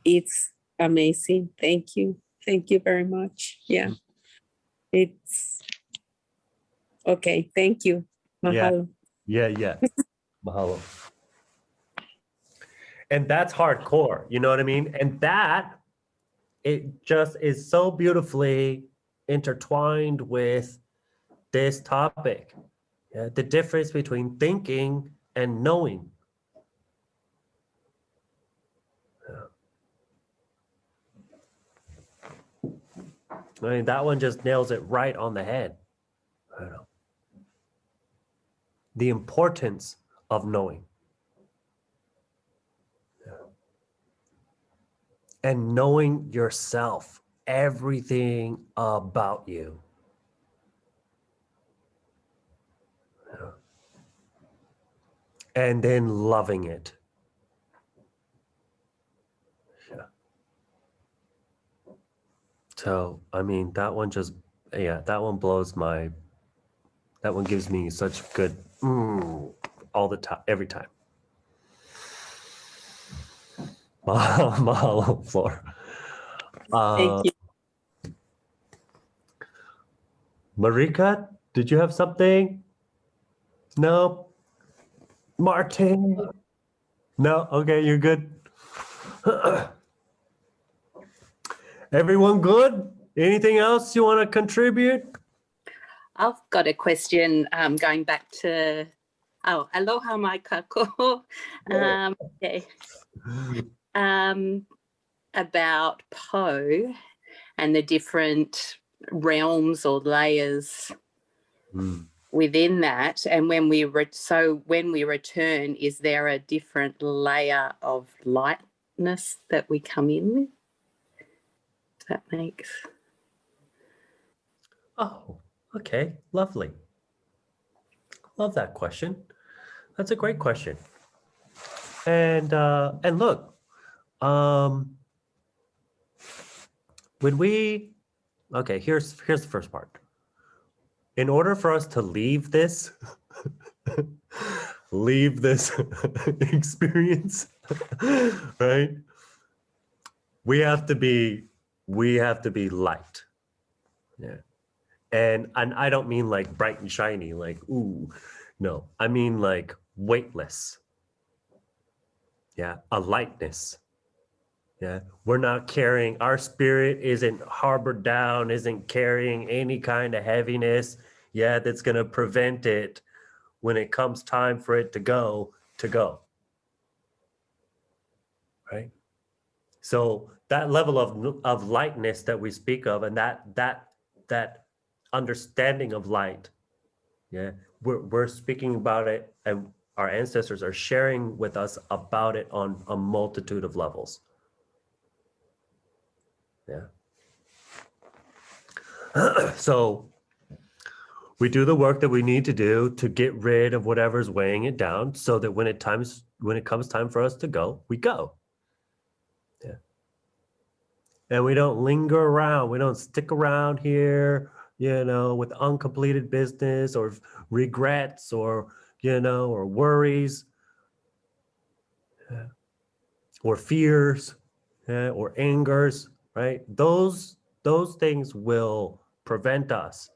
[SPEAKER 8] it's amazing. Thank you. Thank you very much. Yeah. It's okay. Thank you. Mahalo.
[SPEAKER 1] Yeah. Mahalo. And that's hardcore, you know what I mean? And that, it just is so beautifully intertwined with this topic. Yeah, the difference between thinking and knowing. I mean, that one just nails it right on the head. I don't know. The importance of knowing. And knowing yourself, everything about you. And then loving it. Yeah. So, I mean, that one just, that one blows that one gives me such good, all the time, every time. Mahalo, Flor.
[SPEAKER 8] Thank you.
[SPEAKER 1] Marika, did you have something? No. Martin? No? Okay, you're good. Everyone good? Anything else you want to contribute?
[SPEAKER 9] I've got a question going back to, aloha mai kako. Okay. About Po and the different realms or layers within that. And when we return, is there a different layer of lightness that we come in with? That makes.
[SPEAKER 1] Oh, okay, lovely. Love that question. That's a great question. And look, when we, okay, here's the first part. In order for us to leave this experience, right? We have to be light. Yeah. And I don't mean like bright and shiny, like, ooh, no. I mean like weightless. Yeah, a lightness. Yeah, we're not carrying, our spirit isn't harbored down, isn't carrying any kind of heaviness. Yeah, that's going to prevent it when it comes time for it to go. Right? So that level of lightness that we speak of, and that understanding of light, yeah, we're speaking about it, and our ancestors are sharing with us about it on a multitude of levels. Yeah. So we do the work that we need to do to get rid of whatever's weighing it down, so that when it comes time for us to go, we go. Yeah. And we don't linger around. We don't stick around here, with uncompleted business or regrets or, or worries, or fears, or angers, right? Those things will prevent us,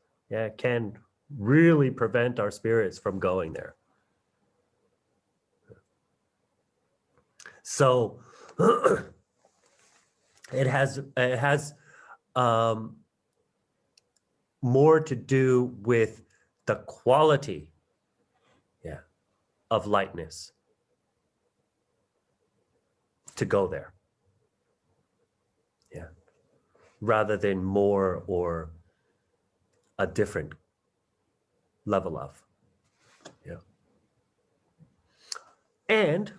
[SPEAKER 1] can really prevent our spirits from going there. So it has more to do with the quality, of lightness to go there. Yeah. Rather than more or a different level of. Yeah. And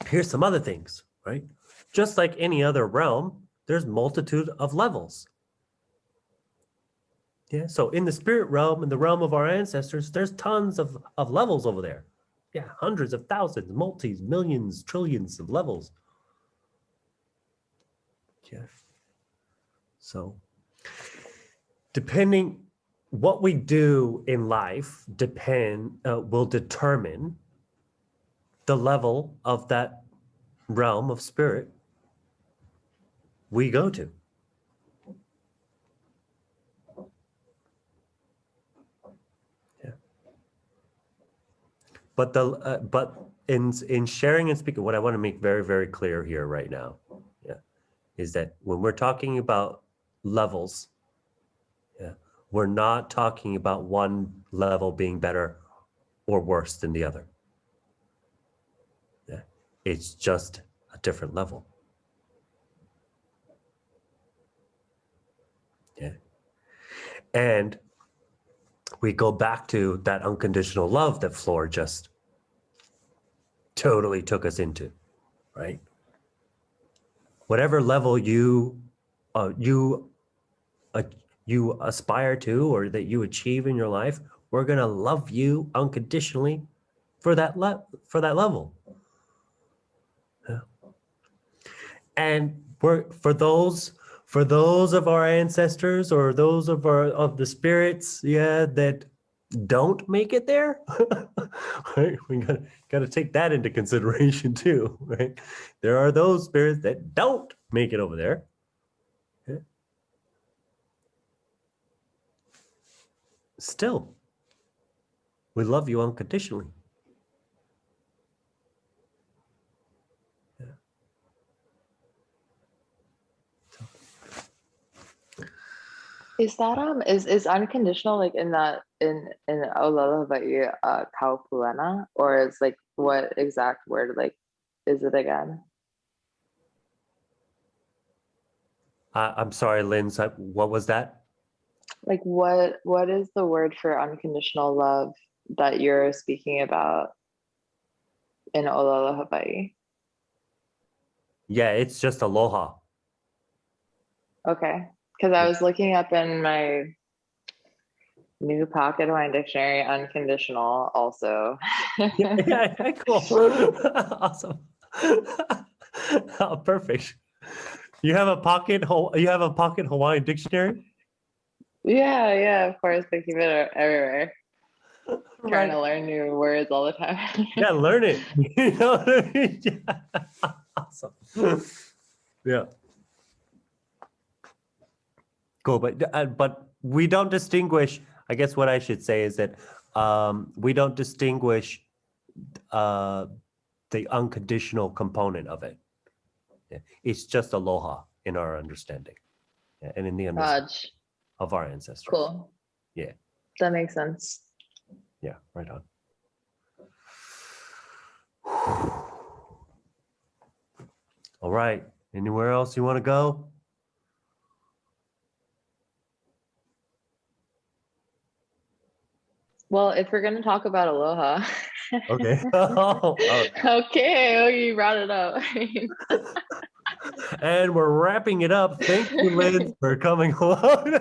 [SPEAKER 1] here's some other things, right? Just like any other realm, there's multitude of levels. Yeah, so in the spirit realm, in the realm of our ancestors, there's tons of levels over there. Yeah, hundreds of thousands, multis, millions, trillions of levels. Yeah. So depending what we do in life will determine the level of that realm of spirit we go to. Yeah. But in sharing and speaking, what I want to make very, very clear here right now, yeah, is that when we're talking about levels, yeah, we're not talking about one level being better or worse than the other. Yeah, it's just a different level. Yeah, and we go back to that unconditional love that Flor just totally took us into, right? Whatever level you aspire to or that you achieve in your life, we're gonna love you unconditionally for that level. Yeah. And for those of our ancestors or those of the spirits, yeah, that don't make it there, right? We gotta take that into consideration too, right? There are those spirits that don't make it over there. Yeah. Still, we love you unconditionally. Yeah.
[SPEAKER 3] Is that is unconditional like in Aloha Hawaii Kaupuana, or is like what exact word like is it again?
[SPEAKER 1] I'm sorry, Lynn, what was that?
[SPEAKER 3] Like what is the word for unconditional love that you're speaking about in Aloha Hawaii?
[SPEAKER 1] Yeah, it's just aloha.
[SPEAKER 3] Okay, because I was looking up in my new pocket Hawaiian dictionary, unconditional also.
[SPEAKER 1] yeah, cool. Awesome. Oh, perfect. You have a pocket Hawaiian dictionary?
[SPEAKER 3] Yeah, of course, they keep it everywhere. Trying
[SPEAKER 1] Right.
[SPEAKER 3] to learn new words all the time.
[SPEAKER 1] Yeah, learn it. You know what I mean? Yeah. Awesome. Yeah. Cool, but we don't distinguish. I guess what I should say is that we don't distinguish the unconditional component of it. Yeah. It's just aloha in our understanding, yeah, and in the understanding
[SPEAKER 3] Raj.
[SPEAKER 1] of our ancestors.
[SPEAKER 3] Cool.
[SPEAKER 1] Yeah.
[SPEAKER 3] That makes sense.
[SPEAKER 1] Yeah, right on. All right. Anywhere else you want to go?
[SPEAKER 3] Well, if we're going to talk about aloha.
[SPEAKER 1] Okay. Oh.
[SPEAKER 3] Okay. Oh, you brought it up.
[SPEAKER 1] And we're wrapping it up. Thank you, Lynn, for coming along.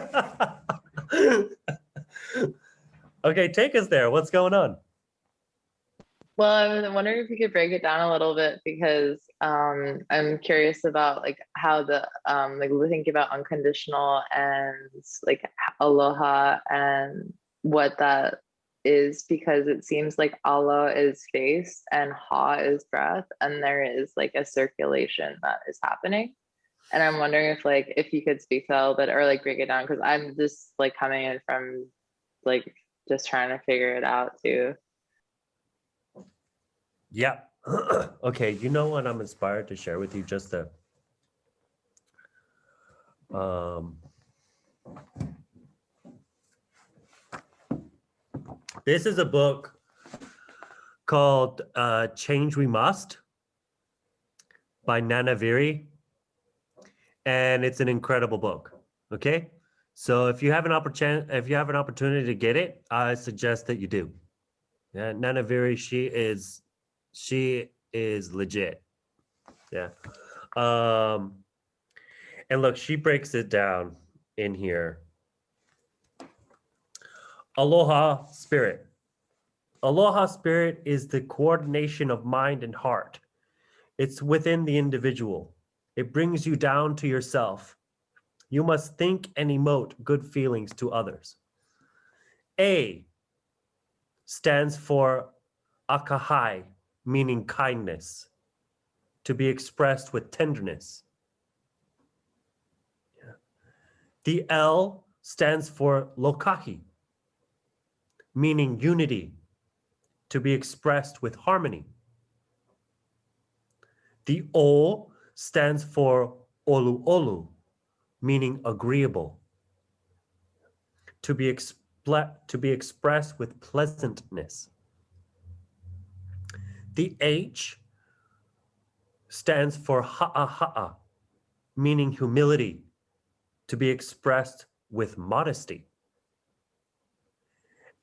[SPEAKER 1] Okay, take us there. What's going on?
[SPEAKER 3] Well, I was wondering if you could break it down a little bit because I'm curious about like how the like we think about unconditional and like aloha and what that is, because it seems like alo is face and ha is breath, and there is like a circulation that is happening. And I'm wondering if you could speak to that a little bit or like break it down, because I'm just like coming in from like just trying to figure it out too.
[SPEAKER 1] Yeah. Okay, you know what I'm inspired to share with you? Just a this is a book called Change We Must by Nana Viri, and it's an incredible book. Okay, so if you have an opportunity to get it, I suggest that you do. Yeah, Nana Viri, she is legit. Yeah. And look, she breaks it down in here. Aloha spirit. Aloha spirit is the coordination of mind and heart. It's within the individual. It brings you down to yourself. You must think and emote good feelings to others. A stands for akahai, meaning kindness, to be expressed with tenderness. The L stands for lokahi, meaning unity, to be expressed with harmony. The O stands for olu olu, meaning agreeable, to be expressed with pleasantness. The H stands for ha'a ha'a, meaning humility, to be expressed with modesty.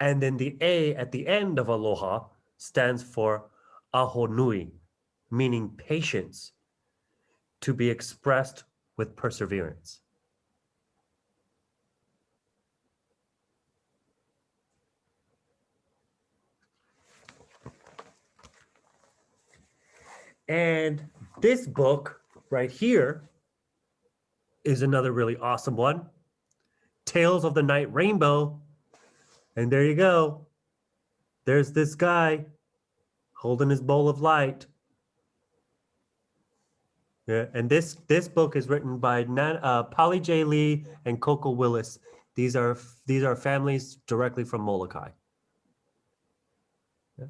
[SPEAKER 1] And then the A at the end of aloha stands for ahonui, meaning patience, to be expressed with perseverance. And this book right here is another really awesome one, Tales of the Night Rainbow. And there you go. There's this guy holding his bowl of light. Yeah, and this book is written by Polly J. Lee and Coco Willis. These are families directly from Molokai. Yeah.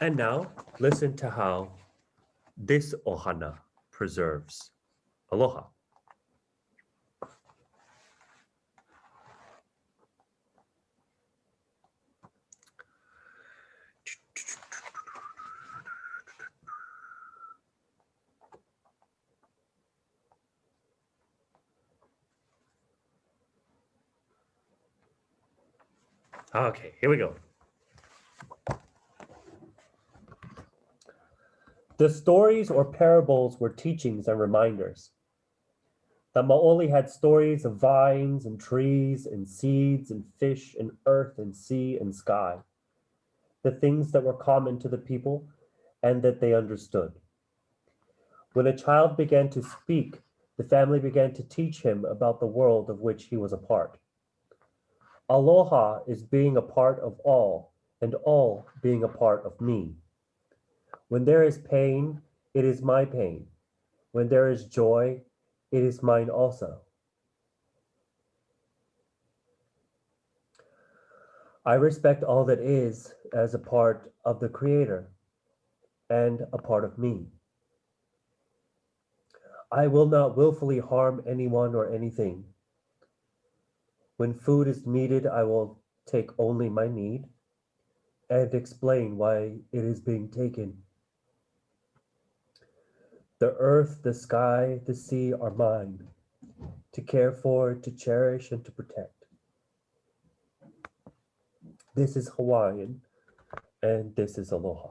[SPEAKER 1] And now listen to how this ohana preserves aloha. Okay, here we go. The stories or parables were teachings and reminders. The Maoli had stories of vines and trees and seeds and fish and earth and sea and sky, the things that were common to the people and that they understood. When a child began to speak, the family began to teach him about the world of which he was a part. Aloha is being a part of all, and all being a part of me. When there is pain, it is my pain. When there is joy, it is mine also. I respect all that is as a part of the Creator and a part of me. I will not willfully harm anyone or anything. When food is needed, I will take only my need and explain why it is being taken. The earth, the sky, the sea are mine, to care for, to cherish, and to protect. This is Hawaiian, and this is Aloha.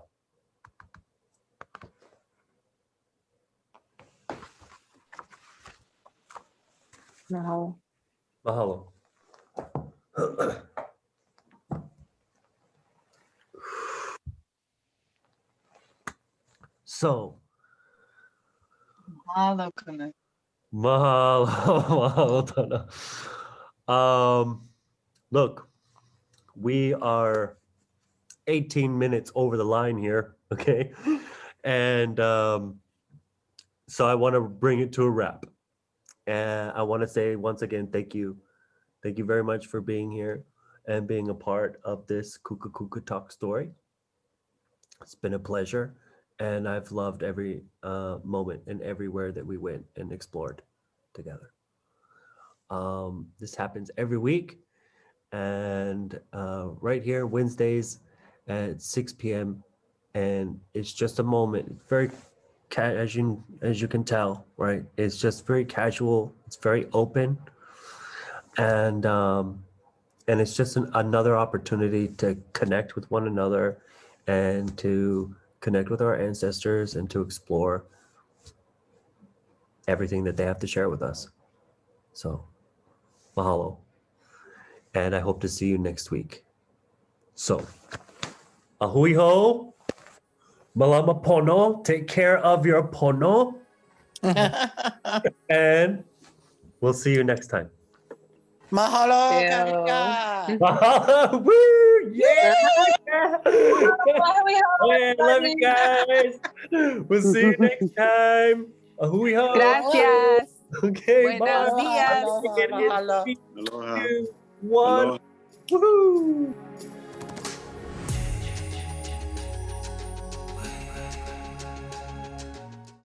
[SPEAKER 3] Mahalo.
[SPEAKER 1] Mahalo. So,
[SPEAKER 10] Mahalo, Kumu.
[SPEAKER 1] mahalo, Tana. Look, we are 18 minutes over the line here, okay? And so I want to bring it to a wrap. And I want to say once again, thank you. Thank you very much for being here and being a part of this Kukakuka TalkStory. It's been a pleasure, and I've loved every moment and everywhere that we went and explored together. This happens every week, and right here Wednesdays at 6 p.m. And it's just a moment. It's very as you can tell, right? It's just very casual. It's very open, and it's just another opportunity to connect with one another and to connect with our ancestors and to explore everything that they have to share with us. So, mahalo. And I hope to see you next week. So, Ahui ho. Malama pono. Take care of your pono. And we'll see you next time.
[SPEAKER 10] Mahalo,
[SPEAKER 3] Ew.
[SPEAKER 10] Kawika.
[SPEAKER 1] Woo! Yeah!
[SPEAKER 6] Ahui ho,
[SPEAKER 1] Hey, love you
[SPEAKER 6] everybody.
[SPEAKER 1] guys. We'll see you next time. Ahui ho.
[SPEAKER 11] Gracias.
[SPEAKER 1] Okay,
[SPEAKER 11] Buenos
[SPEAKER 1] bye.
[SPEAKER 11] días.
[SPEAKER 10] Aloha, mahalo.
[SPEAKER 1] Three,
[SPEAKER 12] Aloha.
[SPEAKER 1] two, one.
[SPEAKER 12] Aloha.
[SPEAKER 1] Woohoo!